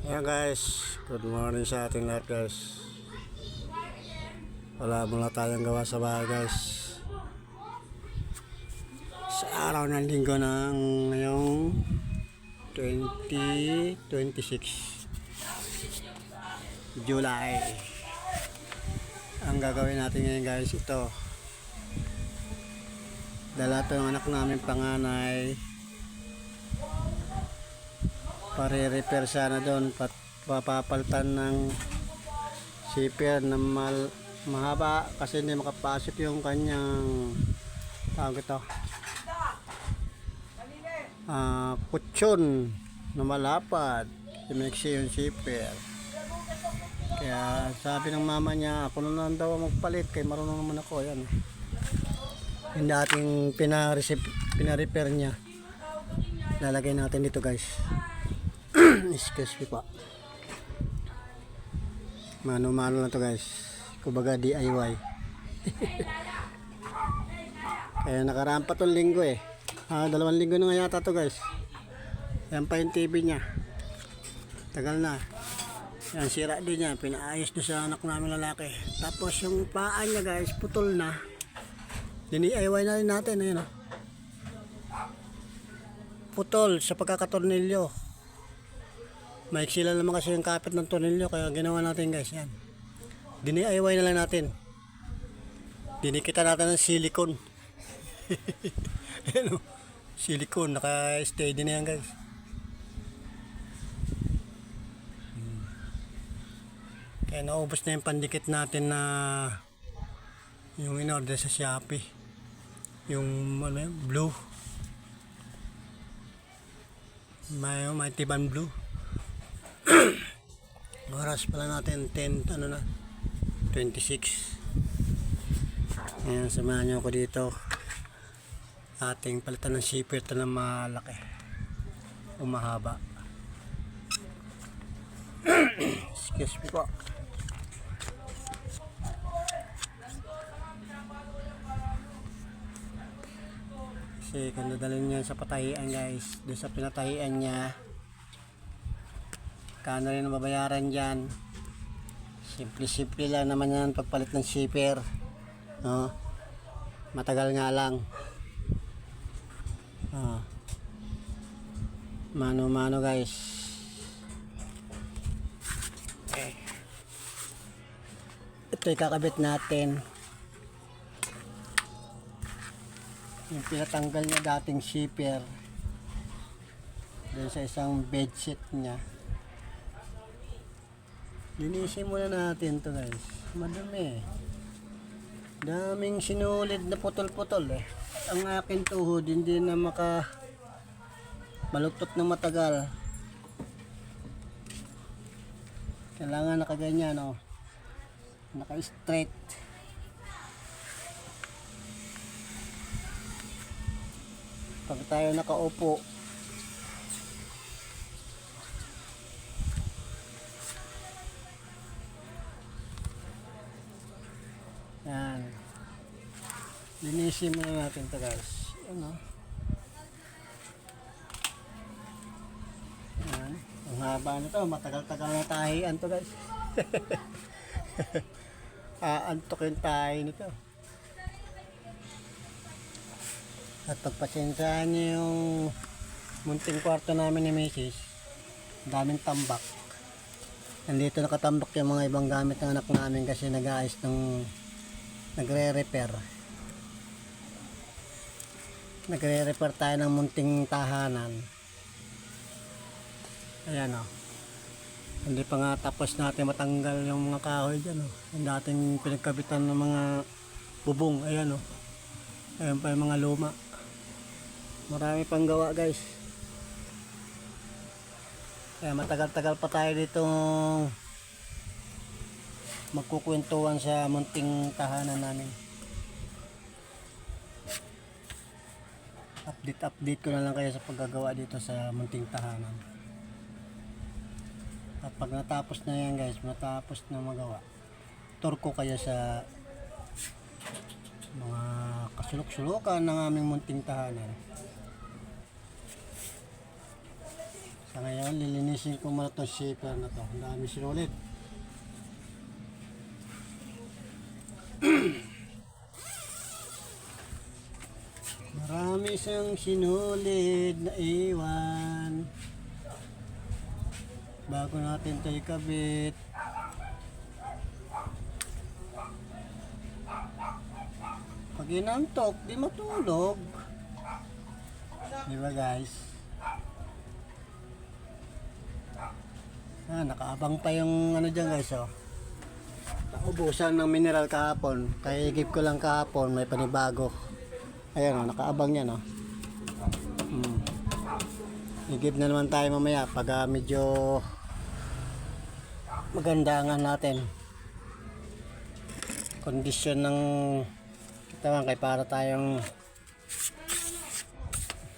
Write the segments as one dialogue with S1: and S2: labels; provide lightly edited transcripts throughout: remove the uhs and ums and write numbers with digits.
S1: Ayan guys, good morning sa ating lahat guys. Wala muna tayong gawa sa bahay guys. Sa araw ng linggo ng ngayong 2026 July. Ang gagawin natin ngayon guys, ito. Dala ito ng anak namin panganay. Pare-repair sana doon, papapalitan ng zipper na mahaba kasi hindi makapasok yung kanyang tawag ito kutsyon na malapad, imiksi yung zipper. Kaya sabi ng mama niya, ako na lang daw magpalit kay marunong naman ako. Yan yung dating pina-repair niya, lalagay natin dito guys. Excuse me po. Mano-mano lang to guys. Kumbaga DIY. Kaya nakaraan pa tong linggo eh. 2 linggo na nga yata to guys. Yan pa yung TV niya. Tagal na. Yan sira din niya. Pinaayos na sa anak namin lalaki. Tapos yung paa niya guys, putol na. DIY na rin natin. Ayun, oh. Putol sa pagkakatornilyo. Maiksi lang naman kasi yung kapit ng tornilyo, kaya ginawa natin guys. Yan, DIY na lang natin. Dinikitan natin ng silicone. Ayan, silicone, naka-steady na yan guys. Kaya naubos na yung pandikit natin na yung in-order sa Shopee, yung ano yun, blue, may tiban blue. Oras pala natin 10 ano na 26. Ayan, samahan nyo ako dito. Ating palitan ng zipper ito na malaki o mahaba. Excuse me po. Kasi kung dadalhin niya sa patahian guys, doon sa pinatahian niya, kano rin ang babayaran dyan. Simple lang naman yan pagpalit ng zipper, no? Matagal nga lang, mano guys. Okay. Ito ikakabit natin yung pinatanggal niya dating zipper dun sa isang bedsheet niya. Linisin muna natin to guys. Madami. Daming sinulid na putol-putol eh. Ang akin tuhod hindi na baluktot ng matagal. Kailangan nakaganyan, oh. Naka-straight. Pag tayo nakaupo, yan, linisin muna natin ito guys. Yan, oh. Yan, ang haba nito, matagal-tagal na tahian to guys. Aantokin tayo nito. At pagpasensyahan nyo yung munting kwarto namin ni Mrs. Daming tambak. Nandito nakatambak yung mga ibang gamit ng anak namin kasi nag-aayos ng nagre-repair tayo ng munting tahanan. Ayan, oh. Hindi pa nga tapos natin matanggal yung mga kahoy dyan, oh. Yung dating pinagkabitan ng mga bubong. Ayan, oh. Ayan pa yung mga luma. Marami pang gawa guys. Kaya matagal-tagal pa tayo dito magkukwentuhan sa munting tahanan namin. Update ko na lang kayo sa paggagawa dito sa munting tahanan. At pag natapos na yan guys, matapos na magawa, tour ko kayo sa mga kasulok-sulukan ng aming munting tahanan. Sa ngayon, lilinisin ko muna itong shaper na to. Ang dami sinulit. Marami siyang sinulid na iwan. Bago natin ito ikabit. Pag inantok, di matulog. Diba guys? Nakaabang pa yung ano dyan guys, oh. Naubusan ng mineral kahapon. Kaya igip ko lang kahapon, may panibago. Ayan, oh, nakaabang yan, oh. Igip na naman tayo mamaya pag medyo maganda nga natin. Kondisyon ng katawan kay para tayong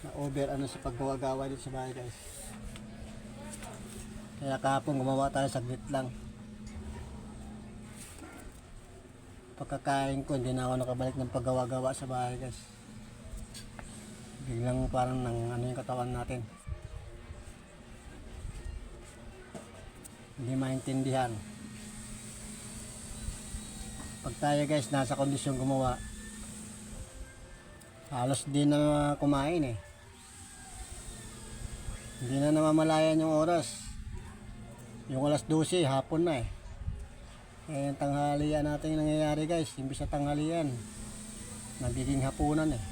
S1: na-over ano sa paggawa-gawa dito sa bahay guys. Kaya kahapon gumawa tayo saglit lang. Pagkakain ko hindi na ako nakabalik ng paggawa-gawa sa bahay guys. Biglang parang nang ano yung katawan natin. Hindi maintindihan. Pag tayo guys nasa kondisyon gumawa, halos di na kumain eh. Hindi na namamalayan yung oras. Yung alas 12, hapon na eh. Eh, tanghalian natin yung nangyayari guys. Imbis na tanghalian, nagiging hapunan eh.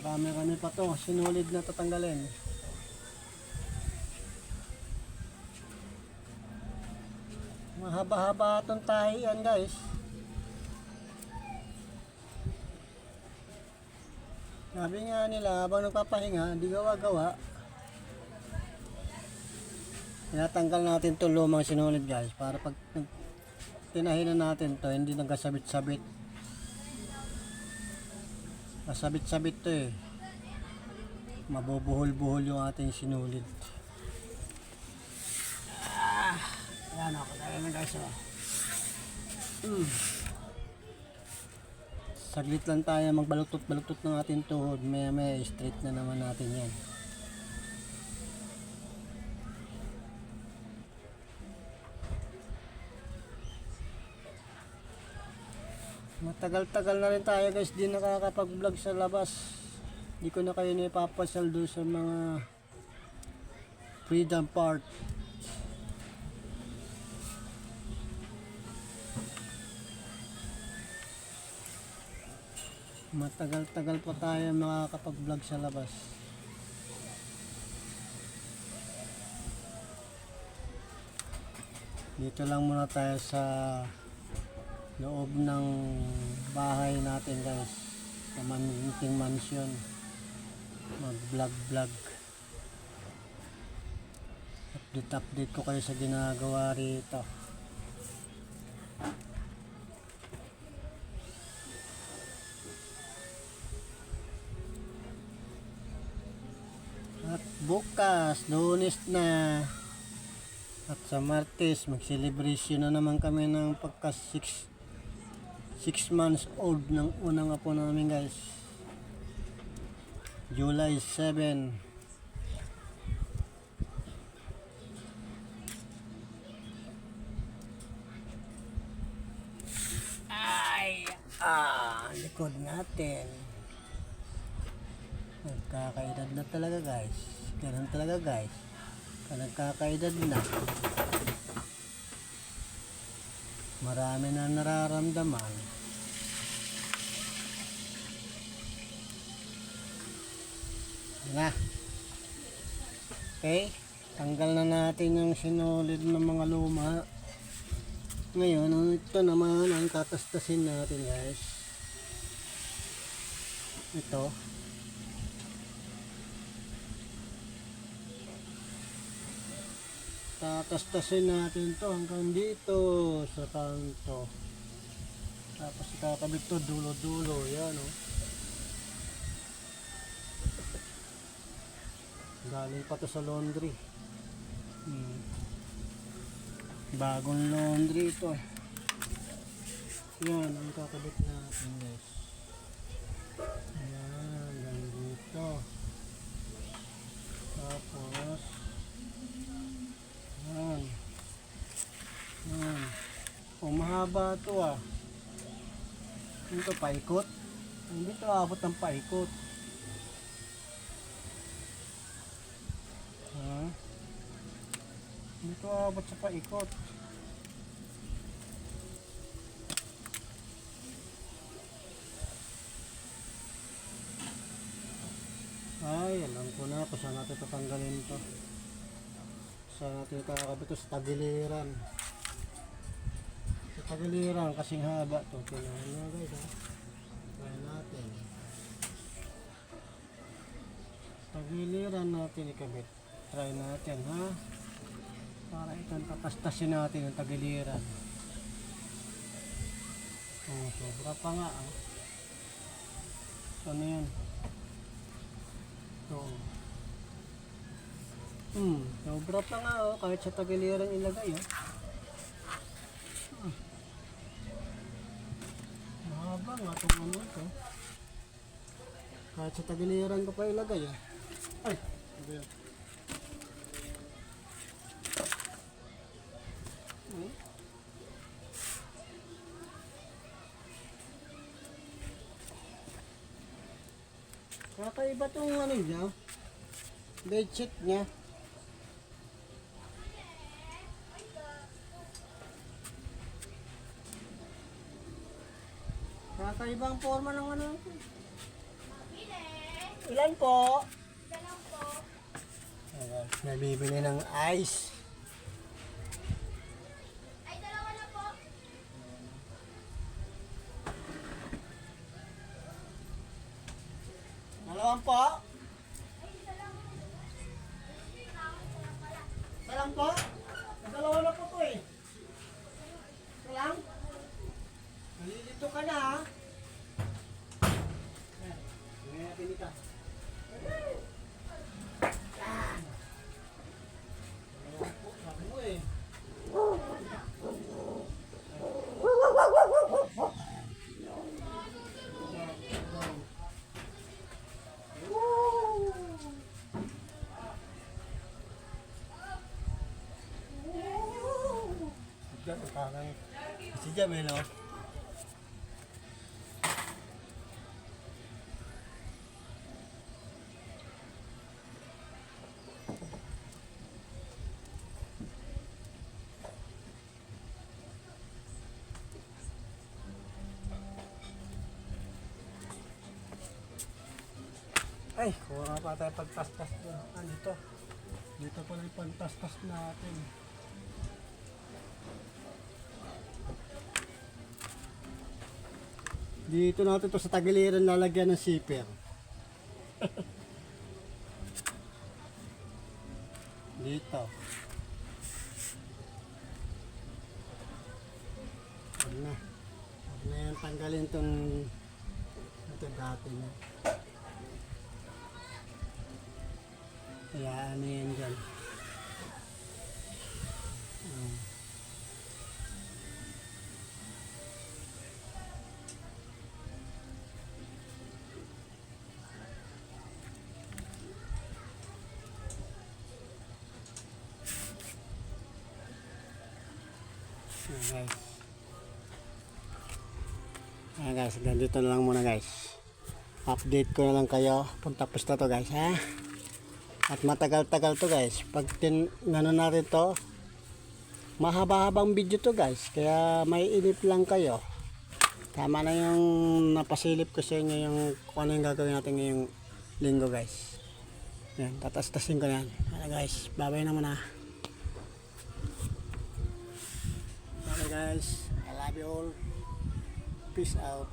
S1: Marami pa to. Sinulid na tatanggalin. Mahaba-haba itong tahian guys. Sabi nga nila, habang nagpapahinga, di gawa-gawa. Tinatanggal natin itong lumang sinulid guys, para pag tinahinan natin to hindi nagkasabit-sabit. Kasabit-sabit to eh. Mabubuhol-buhol yung ating sinulid. Ayan ako, tayo na guys. Saglit lang tayo magbaluktot-baluktot ng ating tuhod. Maya straight na naman natin yan. Matagal-tagal na rin tayo guys, di nakakapag-vlog sa labas. Di ko na kayo naipapasal doon sa mga Freedom Park. Matagal-tagal pa tayo makakapag-vlog sa labas. Dito lang muna tayo sa loob ng bahay natin guys, sa Manting Mansion. Mag-vlog. Update ko kayo sa ginagawa rito. At bukas, Lunes na, at sa Martes, mag-celebration na naman kami ng pagka 6 months old ng unang apo namin guys. July 7. Likod natin. Nagkakaedad na talaga guys. Ganun talaga guys. Nagkakaedad na. Marami na nararamdaman. Na. Okay. Tanggal na natin yung sinulid ng mga luma. Ngayon, ito naman ang tatastasin natin guys. Ito. Tatastasin natin to hanggang dito sa kanto. Tapos ikakabit to dulo-dulo. Yan o. Galing pa to sa laundry. Bagong laundry ito eh. Yan, ang kakabit natin guys. Ayan, ganito. Tapos, yan. Yan. O, mahaba ito ah. Ito, paikot. Hindi ito abot ng paikot. Ha? Hindi ito abot sa paikot. Ay, alam ko na kung saan natin tatanggalin ito. Saan natin kakabit ito sa tagiliran. Sa tagiliran, kasing haba ito. Tinahan nyo guys ha. Try natin. Tagiliran natin ikabit. Try natin ha. Para itong tatastasin natin ang tagiliran. Oh, sobra pa nga ah. Ano yan? Ito. Sobra pa nga oh. Kahit sa tagiliran ilagay oh. Mahaba nga itong ano ito. Kahit sa tagiliran ko pa ilagay ah. Ay! Ano yan? Kakaiba itong ano niya. Bedsheet niya. Kakaiba ang forma ng ano. Ilan po? Nabibili ng ice.
S2: Ay, dalawa na po.
S1: Dalawang po? Salang po? Dalawa na po to eh. Salang? Nalilito ka na ha? Ayan. Ngayon natin ito. Yan. Ayan po, sabi mo eh. Parang si Jamel oh. Ay, kuha pa tayo pagtastas doon. Ah, dito. Dito pala yung pagtastas natin. Dito natin to sa tagiliran lalagyan ng zipper. Dito. Huwag na. Huwag na yan tanggalin itong ito dati na. Kaya ano yan dyan. Guys. Guys, ganito na lang muna guys. Update ko na lang kayo. Tapos na to guys ha. At matagal-tagal to guys. Pag ano natin to, mahaba-habang video to guys. Kaya may inip lang kayo. Tama na yung napasilip ko sa inyo yung kung ano yung gagawin natin ngayong linggo guys. Yan, tatas-tasin ko na yan. Guys, bye-bye na muna. Okay guys, I love you all. Peace out.